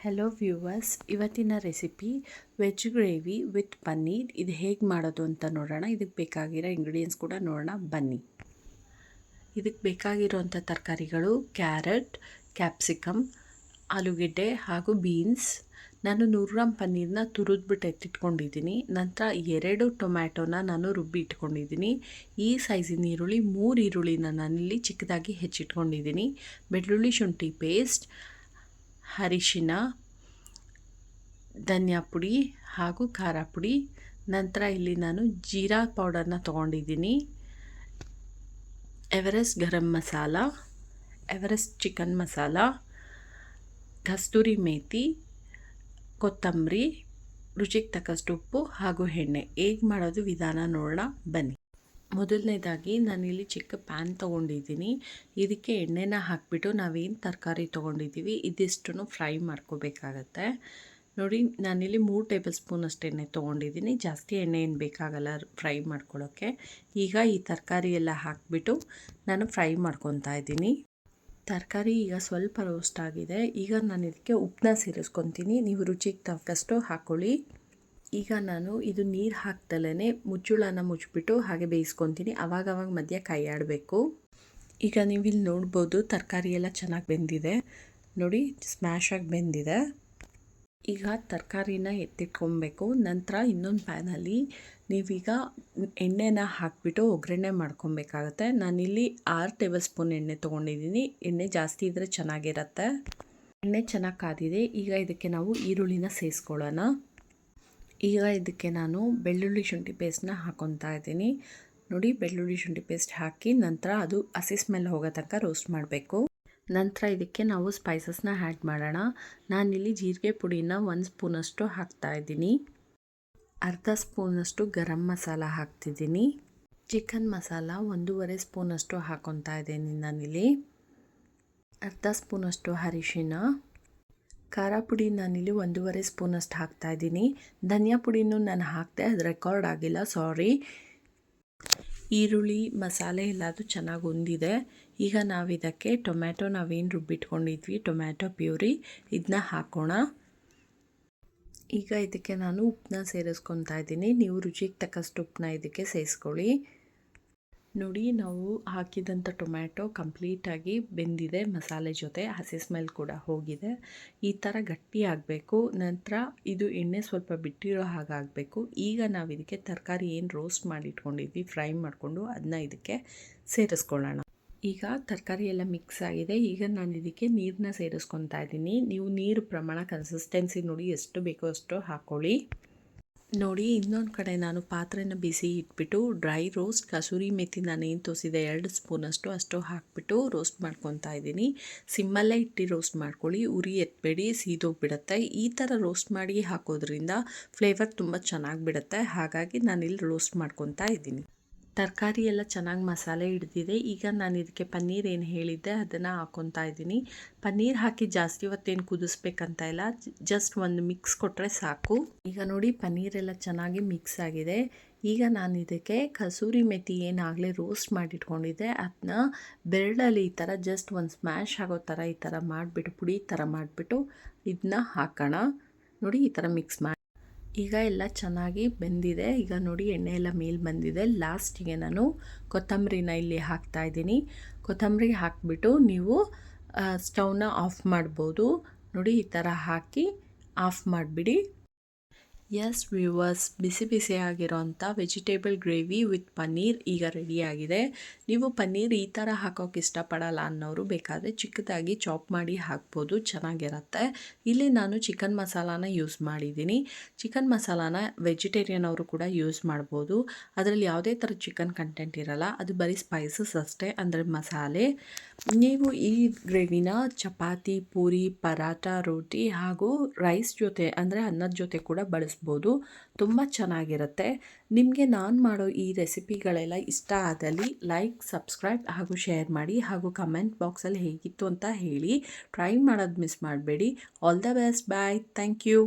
Hello viewers, ಇವತ್ತಿನ recipe veg gravy with paneer. ಇದು ಹೇಗೆ ಮಾಡೋದು ಅಂತ ನೋಡೋಣ. ಇದಕ್ಕೆ ಬೇಕಾಗಿರೋ ಇಂಗ್ರೀಡಿಯೆಂಟ್ಸ್ ಕೂಡ ನೋಡೋಣ ಬನ್ನಿ. ಇದಕ್ಕೆ ಬೇಕಾಗಿರೋಂಥ ತರಕಾರಿಗಳು ಕ್ಯಾರೆಟ್, ಕ್ಯಾಪ್ಸಿಕಮ್, ಆಲೂಗೆಡ್ಡೆ ಹಾಗೂ ಬೀನ್ಸ್. ನಾನು 100 ಗ್ರಾಮ್ ಪನ್ನೀರನ್ನ ತುರಿದ್ಬಿಟ್ಟು ಎತ್ತಿಟ್ಕೊಂಡಿದ್ದೀನಿ. ನಂತರ 2 ಟೊಮ್ಯಾಟೋನ ನಾನು ರುಬ್ಬಿ ಇಟ್ಕೊಂಡಿದ್ದೀನಿ. ಈ ಸೈಜಿನ ಈರುಳ್ಳಿ 3 ಈರುಳ್ಳಿನ ನಾನಿಲ್ಲಿ ಚಿಕ್ಕದಾಗಿ ಹೆಚ್ಚಿಟ್ಕೊಂಡಿದ್ದೀನಿ. ಬೆಳ್ಳುಳ್ಳಿ ಶುಂಠಿ ಪೇಸ್ಟ್, ಅರಿಶಿನ, ಧನಿಯಾ ಪುಡಿ ಹಾಗೂ ಖಾರ ಪುಡಿ. ನಂತರ ಇಲ್ಲಿ ನಾನು ಜೀರಾ ಪೌಡರ್ನ ತೊಗೊಂಡಿದ್ದೀನಿ. Everest garam masala, Everest chicken masala, ಕಸ್ತೂರಿ ಮೇಥಿ, ಕೊತ್ತಂಬರಿ, ರುಚಿಗೆ ತಕ್ಕಷ್ಟು ಉಪ್ಪು ಹಾಗೂ ಎಣ್ಣೆ. ಹೇಗೆ ಮಾಡೋದು ವಿಧಾನ ನೋಡೋಣ ಬನ್ನಿ. ಮೊದಲನೇದಾಗಿ ನಾನಿಲ್ಲಿ ಚಿಕ್ಕ ಪ್ಯಾನ್ ತೊಗೊಂಡಿದ್ದೀನಿ. ಇದಕ್ಕೆ ಎಣ್ಣೆನ ಹಾಕಿಬಿಟ್ಟು ನಾವೇನು ತರಕಾರಿ ತೊಗೊಂಡಿದ್ದೀವಿ ಇದಿಷ್ಟನ್ನು ಫ್ರೈ ಮಾಡ್ಕೋಬೇಕಾಗತ್ತೆ. ನೋಡಿ, ನಾನಿಲ್ಲಿ 3 ಟೇಬಲ್ ಸ್ಪೂನ್ ಅಷ್ಟು ಎಣ್ಣೆ ತೊಗೊಂಡಿದ್ದೀನಿ. ಜಾಸ್ತಿ ಎಣ್ಣೆ ಏನು ಬೇಕಾಗಲ್ಲ ಫ್ರೈ ಮಾಡ್ಕೊಳ್ಳೋಕ್ಕೆ. ಈಗ ಈ ತರಕಾರಿ ಎಲ್ಲ ಹಾಕಿಬಿಟ್ಟು ನಾನು ಫ್ರೈ ಮಾಡ್ಕೊತಾ ಇದ್ದೀನಿ. ತರಕಾರಿ ಈಗ ಸ್ವಲ್ಪ ರೋಸ್ಟ್ ಆಗಿದೆ. ಈಗ ನಾನು ಇದಕ್ಕೆ ಉಪ್ಪನ್ನ ಸೇರಿಸ್ಕೊತೀನಿ. ನೀವು ರುಚಿಗೆ ತಕ್ಕಷ್ಟು ಹಾಕ್ಕೊಳ್ಳಿ. ಈಗ ನಾನು ಇದು ನೀರು ಹಾಕ್ದಲೇ ಮುಚ್ಚುಳನ ಮುಚ್ಚಿಬಿಟ್ಟು ಹಾಗೆ ಬೇಯಿಸ್ಕೊತೀನಿ. ಆವಾಗವಾಗ ಮಧ್ಯೆ ಕೈ ಆಡಬೇಕು. ಈಗ ನೀವಿಲ್ಲಿ ನೋಡ್ಬೋದು ತರಕಾರಿ ಎಲ್ಲ ಚೆನ್ನಾಗಿ ಬೆಂದಿದೆ. ನೋಡಿ, ಸ್ಮ್ಯಾಶ್ ಆಗಿ ಬೆಂದಿದೆ. ಈಗ ತರಕಾರಿನ ಎತ್ತಿಟ್ಕೊಬೇಕು. ನಂತರ ಇನ್ನೊಂದು ಪ್ಯಾನಲ್ಲಿ ನೀವೀಗ ಎಣ್ಣೆನ ಹಾಕಿಬಿಟ್ಟು ಒಗ್ಗರಣೆ ಮಾಡ್ಕೊಬೇಕಾಗತ್ತೆ. ನಾನಿಲ್ಲಿ 6 ಟೇಬಲ್ ಸ್ಪೂನ್ ಎಣ್ಣೆ ತೊಗೊಂಡಿದ್ದೀನಿ. ಎಣ್ಣೆ ಜಾಸ್ತಿ ಇದ್ದರೆ ಚೆನ್ನಾಗಿರುತ್ತೆ. ಎಣ್ಣೆ ಚೆನ್ನಾಗಿ ಕಾದಿದೆ. ಈಗ ಇದಕ್ಕೆ ನಾವು ಈರುಳ್ಳಿನ ಸೇರಿಸ್ಕೊಳ್ಳೋಣ. ಈಗ ಇದಕ್ಕೆ ನಾನು ಬೆಳ್ಳುಳ್ಳಿ ಶುಂಠಿ ಪೇಸ್ಟ್ನ ಹಾಕ್ಕೊತಾ ಇದ್ದೀನಿ. ನೋಡಿ, ಬೆಳ್ಳುಳ್ಳಿ ಶುಂಠಿ ಪೇಸ್ಟ್ ಹಾಕಿ ನಂತರ ಅದು ಹಸಿ ಸ್ಮೆಲ್ ಹೋಗೋ ತನಕ ರೋಸ್ಟ್ ಮಾಡಬೇಕು. ನಂತರ ಇದಕ್ಕೆ ನಾವು ಸ್ಪೈಸಸ್ನ ಆ್ಯಡ್ ಮಾಡೋಣ. ನಾನಿಲ್ಲಿ ಜೀರಿಗೆ ಪುಡಿನ 1 ಸ್ಪೂನಷ್ಟು ಹಾಕ್ತಾಯಿದ್ದೀನಿ. ಅರ್ಧ ಸ್ಪೂನಷ್ಟು ಗರಂ ಮಸಾಲ ಹಾಕ್ತಿದ್ದೀನಿ. ಚಿಕನ್ ಮಸಾಲ 1.5 ಸ್ಪೂನಷ್ಟು ಹಾಕ್ಕೊತಾ ಇದ್ದೀನಿ ನಾನಿಲ್ಲಿ. ಅರ್ಧ ಸ್ಪೂನಷ್ಟು ಅರಿಶಿನ, ಖಾರ ಪುಡಿ ನಾನಿಲ್ಲಿ 1.5 ಸ್ಪೂನಷ್ಟು ಹಾಕ್ತಾಯಿದ್ದೀನಿ. ಧನಿಯಾ ಪುಡಿನೂ ನಾನು ಹಾಕಿದೆ, ಅದು ರೆಕಾರ್ಡ್ ಆಗಿಲ್ಲ, ಸಾರಿ. ಈರುಳ್ಳಿ ಮಸಾಲೆ ಎಲ್ಲದು ಚೆನ್ನಾಗಿ ಹೊಂದಿದೆ. ಈಗ ನಾವಿದಕ್ಕೆ ಟೊಮ್ಯಾಟೊ ನಾವೇನು ರುಬ್ಬಿಟ್ಕೊಂಡಿದ್ವಿ ಟೊಮ್ಯಾಟೊ ಪ್ಯೂರಿ ಇದನ್ನ ಹಾಕೋಣ. ಈಗ ಇದಕ್ಕೆ ನಾನು ಉಪ್ಪನ್ನ ಸೇರಿಸ್ಕೊತಾ ಇದ್ದೀನಿ. ನೀವು ರುಚಿಗೆ ತಕ್ಕಷ್ಟು ಉಪ್ಪನ್ನ ಇದಕ್ಕೆ ಸೇರಿಸ್ಕೊಳ್ಳಿ. ನೋಡಿ, ನಾವು ಹಾಕಿದಂಥ ಟೊಮ್ಯಾಟೊ ಕಂಪ್ಲೀಟಾಗಿ ಬೆಂದಿದೆ ಮಸಾಲೆ ಜೊತೆ. ಹಸಿ ಸ್ಮೆಲ್ ಕೂಡ ಹೋಗಿದೆ. ಈ ಥರ ಗಟ್ಟಿ ಆಗಬೇಕು. ನಂತರ ಇದು ಎಣ್ಣೆ ಸ್ವಲ್ಪ ಬಿಟ್ಟಿರೋ ಹಾಗಾಗಬೇಕು. ಈಗ ನಾವು ಇದಕ್ಕೆ ತರಕಾರಿ ಏನು ರೋಸ್ಟ್ ಮಾಡಿ ಇಟ್ಕೊಂಡಿದ್ವಿ ಫ್ರೈ ಮಾಡಿಕೊಂಡು ಅದನ್ನ ಇದಕ್ಕೆ ಸೇರಿಸ್ಕೊಳ್ಳೋಣ. ಈಗ ತರಕಾರಿ ಎಲ್ಲ ಮಿಕ್ಸ್ ಆಗಿದೆ. ಈಗ ನಾನು ಇದಕ್ಕೆ ನೀರನ್ನ ಸೇರಿಸ್ಕೊತಾ ಇದ್ದೀನಿ. ನೀವು ನೀರು ಪ್ರಮಾಣ ಕನ್ಸಿಸ್ಟೆನ್ಸಿ ನೋಡಿ ಎಷ್ಟು ಬೇಕೋ ಅಷ್ಟು ಹಾಕ್ಕೊಳ್ಳಿ. ನೋಡಿ, ಇನ್ನೊಂದು ಕಡೆ ನಾನು ಪಾತ್ರೆನ ಬಿಸಿ ಇಟ್ಬಿಟ್ಟು ಡ್ರೈ ರೋಸ್ಟ್ ಕಸೂರಿ ಮೇಥಿ ನಾನೇನು ತೋರಿಸಿದೆ 2 ಸ್ಪೂನಷ್ಟು ಅಷ್ಟು ಹಾಕಿಬಿಟ್ಟು ರೋಸ್ಟ್ ಮಾಡ್ಕೊತಾ ಇದ್ದೀನಿ. ಸಿಮ್ಮಲ್ಲೇ ಇಟ್ಟು ರೋಸ್ಟ್ ಮಾಡ್ಕೊಳ್ಳಿ, ಉರಿ ಎತ್ತಬೇಡಿ, ಸೀದೋಗ್ಬಿಡುತ್ತೆ. ಈ ಥರ ರೋಸ್ಟ್ ಮಾಡಿ ಹಾಕೋದ್ರಿಂದ ಫ್ಲೇವರ್ ತುಂಬ ಚೆನ್ನಾಗಿ ಬಿಡುತ್ತೆ. ಹಾಗಾಗಿ ನಾನಿಲ್ಲಿ ರೋಸ್ಟ್ ಮಾಡ್ಕೊತಾ ಇದ್ದೀನಿ. ತರಕಾರಿ ಎಲ್ಲ ಚೆನ್ನಾಗಿ ಮಸಾಲೆ ಹಿಡಿದಿದೆ. ಈಗ ನಾನು ಇದಕ್ಕೆ ಪನ್ನೀರ್ ಏನು ಹೇಳಿದ್ದೆ ಅದನ್ನು ಹಾಕ್ಕೊತಾ ಇದ್ದೀನಿ. ಪನ್ನೀರ್ ಹಾಕಿ ಜಾಸ್ತಿ ಹೊತ್ತೇನು ಕುದಿಸ್ಬೇಕಂತ ಇಲ್ಲ, ಜಸ್ಟ್ ಒಂದು ಮಿಕ್ಸ್ ಕೊಟ್ಟರೆ ಸಾಕು. ಈಗ ನೋಡಿ, ಪನ್ನೀರೆಲ್ಲ ಚೆನ್ನಾಗಿ ಮಿಕ್ಸ್ ಆಗಿದೆ. ಈಗ ನಾನು ಇದಕ್ಕೆ ಕಸೂರಿ ಮೆಥಿ ಏನಾಗಲೇ ರೋಸ್ಟ್ ಮಾಡಿಟ್ಕೊಂಡಿದ್ದೆ ಅದನ್ನ ಬೆರಳಲ್ಲಿ ಈ ಥರ ಜಸ್ಟ್ ಒಂದು ಸ್ಮ್ಯಾಶ್ ಆಗೋ ಥರ ಈ ಥರ ಮಾಡಿಬಿಟ್ಟು ಪುಡಿ ಥರ ಮಾಡಿಬಿಟ್ಟು ಇದನ್ನ ಹಾಕೋಣ. ನೋಡಿ, ಈ ಥರ ಮಿಕ್ಸ್ ಮಾಡಿ. ಈಗ ಎಲ್ಲ ಚೆನ್ನಾಗಿ ಬೆಂದಿದೆ. ಈಗ ನೋಡಿ, ಎಣ್ಣೆ ಎಲ್ಲ ಮೇಲೆ ಬಂದಿದೆ. ಲಾಸ್ಟಿಗೆ ನಾನು ಕೊತ್ತಂಬರಿನ ಇಲ್ಲಿ ಹಾಕ್ತಾಯಿದ್ದೀನಿ. ಕೊತ್ತಂಬರಿ ಹಾಕಿಬಿಟ್ಟು ನೀವು ಸ್ಟವ್ನ ಆಫ್ ಮಾಡ್ಬೋದು. ನೋಡಿ, ಈ ಥರ ಹಾಕಿ ಆಫ್ ಮಾಡಿಬಿಡಿ. ಎಸ್ ವ್ಯೂವರ್ಸ್, ಬಿಸಿ ಬಿಸಿಯಾಗಿರೋಂಥ ವೆಜಿಟೇಬಲ್ ಗ್ರೇವಿ ವಿತ್ ಪನ್ನೀರ್ ಈಗ ರೆಡಿಯಾಗಿದೆ. ನೀವು ಪನ್ನೀರ್ ಈ ಥರ ಹಾಕೋಕ್ಕೆ ಇಷ್ಟಪಡಲ್ಲ ಅನ್ನೋರು ಬೇಕಾದರೆ ಚಿಕ್ಕದಾಗಿ ಚಾಪ್ ಮಾಡಿ ಹಾಕ್ಬೋದು, ಚೆನ್ನಾಗಿರುತ್ತೆ. ಇಲ್ಲಿ ನಾನು ಚಿಕನ್ ಮಸಾಲಾನ ಯೂಸ್ ಮಾಡಿದ್ದೀನಿ. ಚಿಕನ್ ಮಸಾಲಾನ ವೆಜಿಟೇರಿಯನ್ ಅವರು ಕೂಡ ಯೂಸ್ ಮಾಡ್ಬೋದು. ಅದರಲ್ಲಿ ಯಾವುದೇ ಥರ ಚಿಕನ್ ಕಂಟೆಂಟ್ ಇರಲ್ಲ, ಅದು ಬರೀ ಸ್ಪೈಸಸ್ ಅಷ್ಟೇ, ಅಂದರೆ ಮಸಾಲೆ. ನೀವು ಈ ಗ್ರೇವಿನ ಚಪಾತಿ, ಪೂರಿ, ಪರಾಟ, ರೋಟಿ ಹಾಗೂ ರೈಸ್ ಜೊತೆ ಅಂದರೆ ಅನ್ನದ ಜೊತೆ ಕೂಡ ಬಳಸ್ಬೋದು. ತುಂಬ ಚೆನ್ನಾಗಿರುತ್ತೆ. ನಿಮಗೆ ನಾನು ಮಾಡೋ ಈ ರೆಸಿಪಿಗಳೆಲ್ಲ ಇಷ್ಟ ಆದಲ್ಲಿ ಲೈಕ್, ಸಬ್ಸ್ಕ್ರೈಬ್ ಹಾಗೂ ಶೇರ್ ಮಾಡಿ ಹಾಗೂ ಕಮೆಂಟ್ ಬಾಕ್ಸಲ್ಲಿ ಹೇಗಿತ್ತು ಅಂತ ಹೇಳಿ. ಟ್ರೈ ಮಾಡೋದು ಮಿಸ್ ಮಾಡಬೇಡಿ. All the best. Bye. Thank you.